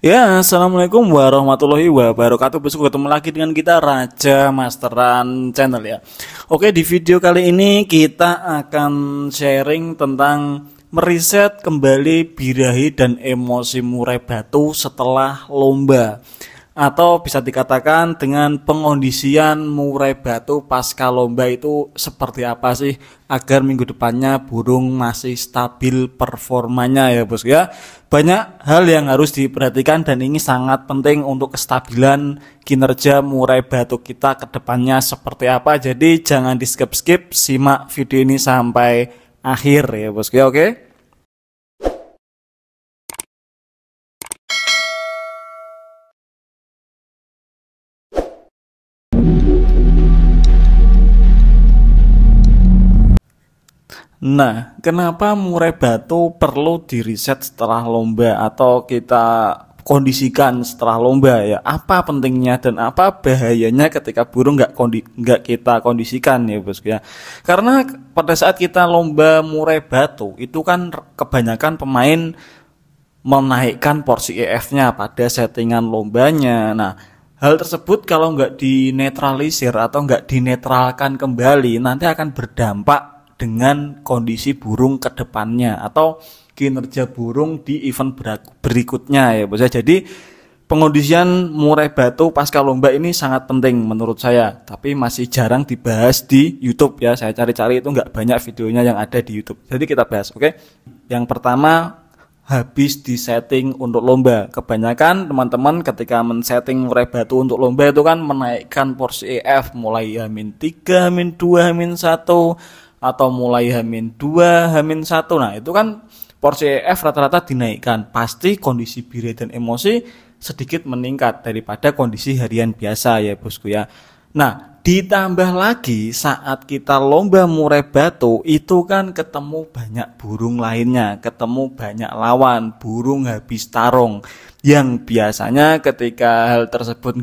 Ya, assalamualaikum warahmatullahi wabarakatuh. Besok ketemu lagi dengan kita Raja Masteran Channel ya. Oke, di video kali ini kita akan sharing tentang meriset kembali birahi dan emosi murai batu setelah lomba, atau bisa dikatakan dengan pengondisian murai batu pasca lomba itu seperti apa sih agar minggu depannya burung masih stabil performanya ya bos ya. Banyak hal yang harus diperhatikan dan ini sangat penting untuk kestabilan kinerja murai batu kita ke depannya seperti apa. Jadi jangan di skip-skip, simak video ini sampai akhir ya bos ya, oke? Nah, kenapa murai batu perlu diriset setelah lomba atau kita kondisikan setelah lomba ya? Apa pentingnya dan apa bahayanya ketika burung nggak kita kondisikan ya bos ya? Karena pada saat kita lomba murai batu itu kan kebanyakan pemain menaikkan porsi EF-nya pada settingan lombanya. Nah, hal tersebut kalau nggak dinetralisir atau nggak dinetralkan kembali nanti akan berdampak dengan kondisi burung ke depannya atau kinerja burung di event berikutnya ya bos. Jadi pengondisian murai batu pasca lomba ini sangat penting menurut saya, tapi masih jarang dibahas di YouTube ya. Saya cari-cari itu nggak banyak videonya yang ada di YouTube. Jadi kita bahas, oke? Yang pertama, habis di setting untuk lomba. Kebanyakan teman-teman ketika men-setting murai batu untuk lomba itu kan menaikkan porsi EF mulai -3, -2, -1 atau mulai -2, -1. Nah, itu kan porsi EF rata-rata dinaikkan. Pasti kondisi birahi dan emosi sedikit meningkat daripada kondisi harian biasa ya bosku ya. Nah, ditambah lagi saat kita lomba murai batu itu kan ketemu banyak burung lainnya, ketemu banyak lawan, burung habis tarung yang biasanya ketika hal tersebut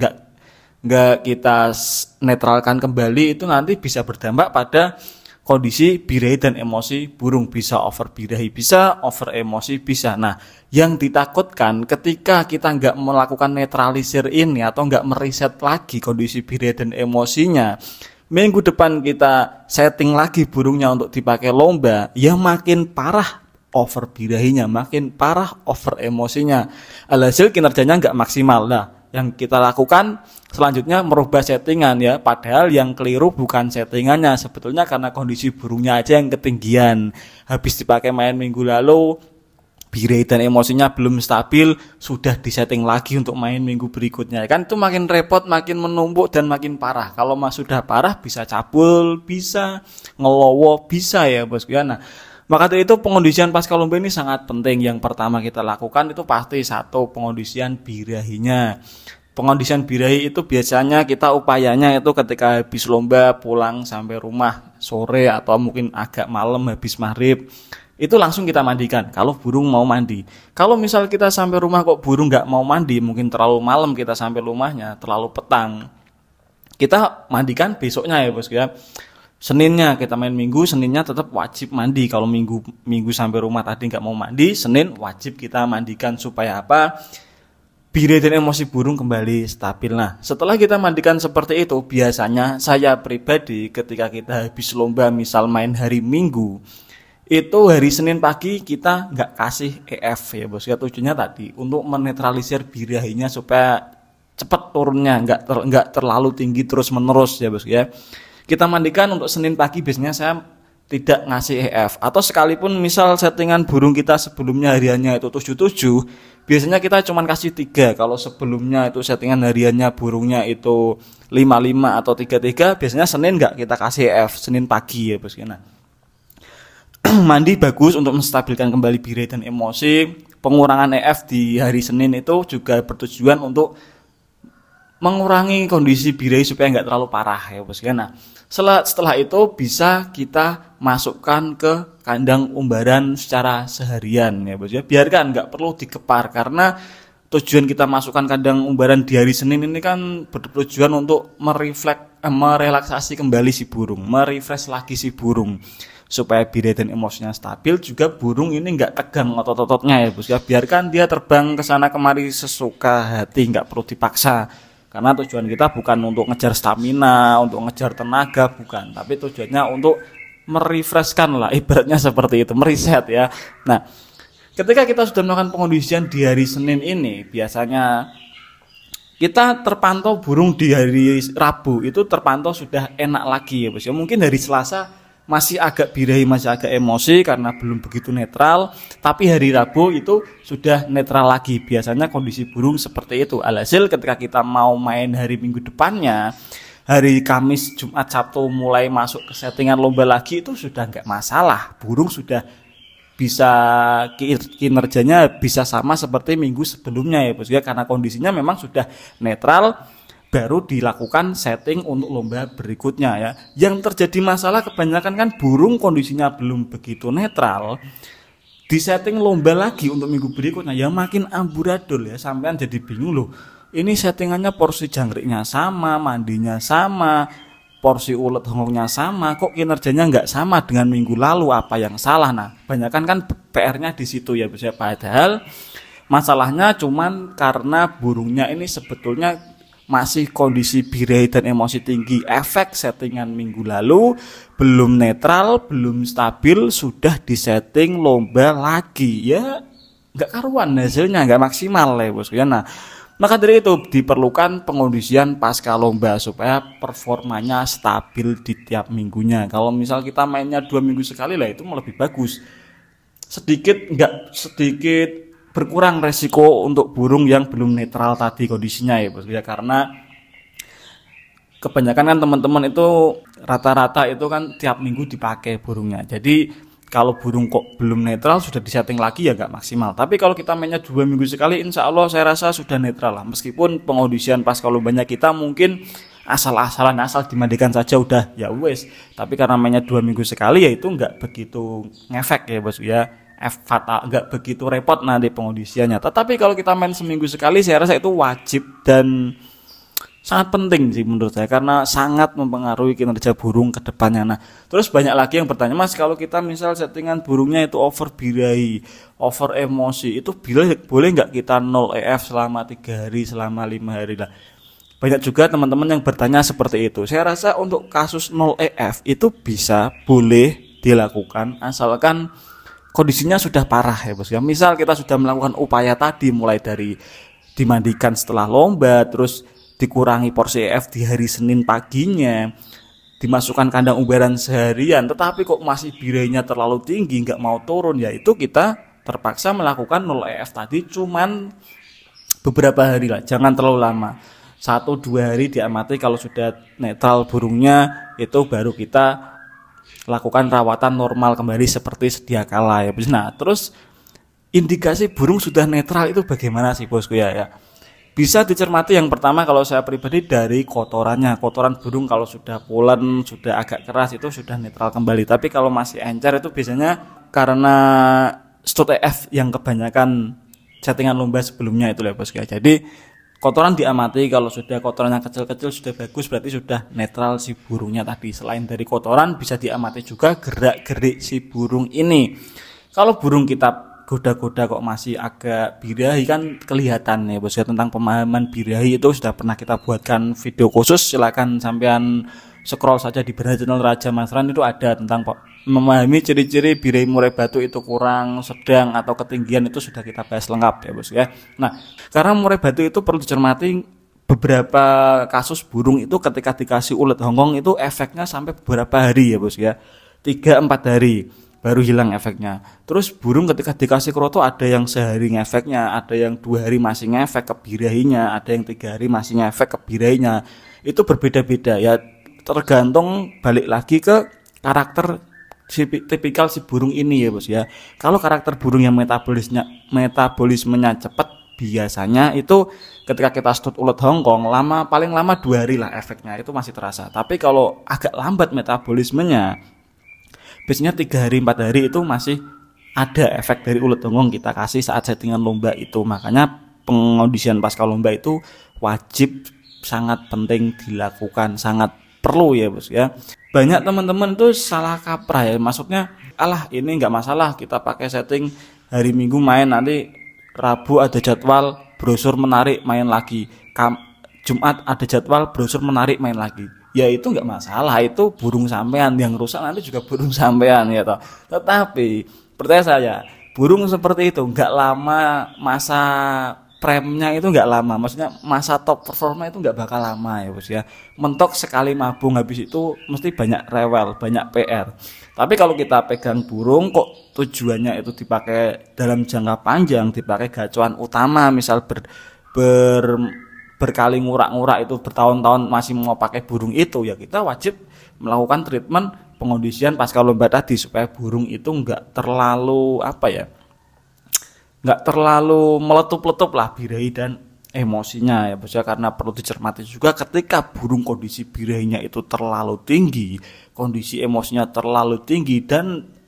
nggak kita netralkan kembali itu nanti bisa berdampak pada kondisi birahi dan emosi burung. Bisa over birahi, bisa over emosi, bisa. Nah, yang ditakutkan ketika kita nggak melakukan netralisir ini atau nggak meriset lagi kondisi birahi dan emosinya, minggu depan kita setting lagi burungnya untuk dipakai lomba, ya makin parah over birahinya, makin parah over emosinya. Alhasil kinerjanya nggak maksimal. Nah, yang kita lakukan selanjutnya merubah settingan ya, padahal yang keliru bukan settingannya, sebetulnya karena kondisi burungnya aja yang ketinggian. Habis dipakai main minggu lalu, birahi dan emosinya belum stabil, sudah disetting lagi untuk main minggu berikutnya. Kan itu makin repot, makin menumpuk dan makin parah. Kalau sudah parah bisa cabul, bisa ngelowo, bisa ya bosku ya. Nah, maka dari itu pengondisian pasca lomba ini sangat penting. Yang pertama kita lakukan itu pasti satu, pengondisian birahinya. Pengondisian birahi itu biasanya kita upayanya itu ketika habis lomba pulang sampai rumah sore atau mungkin agak malam habis maghrib, itu langsung kita mandikan kalau burung mau mandi. Kalau misal kita sampai rumah kok burung nggak mau mandi, mungkin terlalu malam kita sampai rumahnya, terlalu petang, kita mandikan besoknya ya bos ya. Seninnya kita main minggu, Seninnya tetap wajib mandi. Kalau minggu sampai rumah tadi nggak mau mandi, Senin wajib kita mandikan supaya apa? Birahi dan emosi burung kembali stabil. Nah, setelah kita mandikan seperti itu, biasanya saya pribadi ketika kita habis lomba, misal main hari Minggu, itu hari Senin pagi kita nggak kasih EF ya bos. Ya tujuannya tadi untuk menetralisir birahinya supaya cepat turunnya, nggak terlalu tinggi terus menerus ya bos ya. Kita mandikan untuk Senin pagi, biasanya saya tidak ngasih EF. Atau sekalipun misal settingan burung kita sebelumnya hariannya itu 77, biasanya kita cuma kasih 3. Kalau sebelumnya itu settingan hariannya burungnya itu 55 atau 33, biasanya Senin nggak kita kasih EF, Senin pagi ya bos. Nah, mandi bagus untuk menstabilkan kembali birahi dan emosi. Pengurangan EF di hari Senin itu juga bertujuan untuk mengurangi kondisi birahi supaya nggak terlalu parah ya bos. Nah, setelah itu bisa kita masukkan ke kandang umbaran secara seharian ya bos ya. Biarkan, nggak perlu dikepar, karena tujuan kita masukkan kandang umbaran di hari Senin ini kan bertujuan untuk merelaksasi kembali si burung, merefresh lagi si burung supaya birahi dan emosinya stabil, juga burung ini nggak tegang otot-ototnya ya bos ya. Biarkan dia terbang ke sana kemari sesuka hati, nggak perlu dipaksa. Karena tujuan kita bukan untuk ngejar stamina, untuk ngejar tenaga, bukan. Tapi tujuannya untuk merefreshkan lah, ibaratnya seperti itu, meriset ya. Nah, ketika kita sudah melakukan pengondisian di hari Senin ini, biasanya kita terpantau burung di hari Rabu itu terpantau sudah enak lagi ya bos ya. Mungkin hari Selasa masih agak birahi, masih agak emosi karena belum begitu netral, tapi hari Rabu itu sudah netral lagi. Biasanya kondisi burung seperti itu. Alhasil ketika kita mau main hari Minggu depannya, hari Kamis, Jumat, Sabtu mulai masuk ke settingan lomba lagi, itu sudah nggak masalah. Burung sudah bisa kinerjanya bisa sama seperti minggu sebelumnya ya bos ya, karena kondisinya memang sudah netral. Baru dilakukan setting untuk lomba berikutnya ya. Yang terjadi masalah kebanyakan kan burung kondisinya belum begitu netral, di setting lomba lagi untuk minggu berikutnya ya makin amburadul ya, sampean jadi bingung loh. Ini settingannya porsi jangkriknya sama, mandinya sama, porsi ulet hongongnya sama, kok kinerjanya nggak sama dengan minggu lalu, apa yang salah? Nah, kebanyakan kan PR-nya di situ ya bos ya. Padahal masalahnya cuman karena burungnya ini sebetulnya masih kondisi birahi dan emosi tinggi, efek settingan minggu lalu belum netral, belum stabil, sudah disetting lomba lagi ya, nggak karuan hasilnya, nggak maksimal ya bos ya. Nah, maka dari itu diperlukan pengondisian pasca lomba supaya performanya stabil di tiap minggunya. Kalau misal kita mainnya 2 minggu sekali lah, itu lebih bagus. Sedikit berkurang resiko untuk burung yang belum netral tadi kondisinya ya bos ya, karena kebanyakan kan teman-teman itu rata-rata itu kan tiap minggu dipakai burungnya. Jadi kalau burung kok belum netral sudah disetting lagi ya nggak maksimal. Tapi kalau kita mainnya 2 minggu sekali, insya Allah saya rasa sudah netral lah. Meskipun pengondisian pasca lombanya kita mungkin asal-asalan, asal dimandikan saja udah ya wes. Tapi karena mainnya 2 minggu sekali ya itu nggak begitu ngefek ya bos ya. Fatal, nggak begitu repot nanti pengondisiannya. Tetapi kalau kita main seminggu sekali, saya rasa itu wajib dan sangat penting sih menurut saya, karena sangat mempengaruhi kinerja burung ke depannya. Nah, terus banyak lagi yang bertanya, Mas, kalau kita misal settingan burungnya itu over birahi, over emosi, itu boleh nggak kita 0 EF selama 3 hari, selama 5 hari lah? Banyak juga teman-teman yang bertanya seperti itu. Saya rasa untuk kasus 0 EF itu bisa, boleh dilakukan asalkan kondisinya sudah parah ya bos ya. Misal kita sudah melakukan upaya tadi, mulai dari dimandikan setelah lomba, terus dikurangi porsi EF di hari Senin paginya, dimasukkan kandang umbaran seharian, tetapi kok masih birahinya terlalu tinggi, nggak mau turun, ya itu kita terpaksa melakukan 0 EF tadi, cuman beberapa hari lah, jangan terlalu lama. 1-2 hari diamati, kalau sudah netral burungnya itu baru kita lakukan rawatan normal kembali seperti sedia kala ya. Nah, terus indikasi burung sudah netral itu bagaimana sih bosku ya? Bisa dicermati yang pertama, kalau saya pribadi dari kotorannya. Kotoran burung kalau sudah pulen, sudah agak keras itu sudah netral kembali. Tapi kalau masih encer itu biasanya karena stud EF yang kebanyakan settingan lomba sebelumnya itu ya bosku ya. Jadi kotoran diamati, kalau sudah kotorannya kecil-kecil sudah bagus, berarti sudah netral si burungnya tadi. Selain dari kotoran bisa diamati juga gerak-gerik si burung ini. Kalau burung kita goda-goda kok masih agak birahi kan kelihatan ya bos ya. Tentang pemahaman birahi itu sudah pernah kita buatkan video khusus, silakan sampean scroll saja di channel Raja Mas Ran, itu ada tentang memahami ciri-ciri birahi murai batu itu kurang, sedang, atau ketinggian, itu sudah kita bahas lengkap ya bos ya. Nah, karena murai batu itu perlu dicermati, beberapa kasus burung itu ketika dikasih ulet hongkong itu efeknya sampai beberapa hari ya bos ya, 3-4 hari baru hilang efeknya. Terus burung ketika dikasih kroto ada yang sehari ngefeknya, ada yang 2 hari masih ngefek ke birahinya, ada yang 3 hari masih ngefek ke birahinya. Itu berbeda-beda ya, tergantung balik lagi ke karakter tipikal si burung ini ya bos ya. Kalau karakter burung yang metabolismenya cepat, biasanya itu ketika kita stud ulet hongkong paling lama 2 hari lah efeknya, itu masih terasa. Tapi kalau agak lambat metabolismenya, biasanya 3 hari 4 hari itu masih ada efek dari ulet hongkong kita kasih saat settingan lomba itu. Makanya pengondisian pasca lomba itu wajib, sangat penting dilakukan, sangat perlu ya bos ya. Banyak teman-teman tuh salah kaprah ya, maksudnya alah ini nggak masalah kita pakai setting hari Minggu main, nanti Rabu ada jadwal brosur menarik main lagi, Jumat ada jadwal brosur menarik main lagi. Ya itu nggak masalah, itu burung sampean, yang rusak nanti juga burung sampean ya toh. Tetapi percaya saya, burung seperti itu nggak lama, masa premnya itu nggak lama, maksudnya masa top performa itu nggak bakal lama ya bos ya. Mentok sekali mabung, habis itu mesti banyak rewel, banyak PR. Tapi kalau kita pegang burung kok tujuannya itu dipakai dalam jangka panjang, dipakai gacuan utama, misal berkali ngurak-ngurak itu bertahun-tahun masih mau pakai burung itu, ya kita wajib melakukan treatment pengondisian pasca lomba tadi supaya burung itu nggak terlalu nggak terlalu meletup-letup lah birahi dan emosinya ya bos ya. Karena perlu dicermati juga ketika burung kondisi birahinya itu terlalu tinggi, kondisi emosinya terlalu tinggi, dan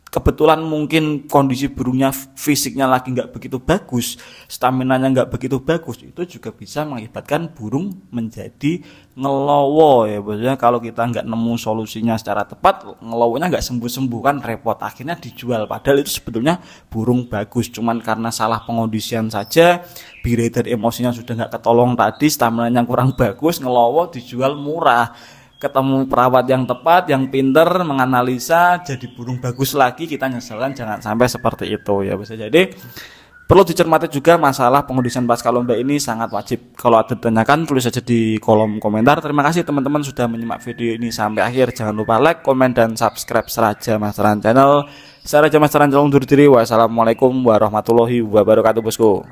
kebetulan mungkin kondisi burungnya fisiknya lagi nggak begitu bagus, staminanya nggak begitu bagus, itu juga bisa mengakibatkan burung menjadi ngelowo ya bosnya. Kalau kita nggak nemu solusinya secara tepat, ngelowonya nggak sembuh-sembuh kan repot, akhirnya dijual padahal itu sebetulnya burung bagus, cuman karena salah pengondisian saja, birahi dan emosinya sudah nggak ketolong tadi, staminanya kurang bagus, ngelowo dijual murah. Ketemu perawat yang tepat, yang pinter menganalisa, jadi burung bagus lagi, kita nyeselan. Jangan sampai seperti itu ya bos. Jadi perlu dicermati juga masalah pengondisian pasca lomba ini sangat wajib. Kalau ada ditanyakan tulis saja di kolom komentar. Terima kasih teman-teman sudah menyimak video ini sampai akhir. Jangan lupa like, komen, dan subscribe Seraja Masteran Channel. Saya Raja Masteran Channel undur diri. Wassalamualaikum warahmatullahi wabarakatuh bosku.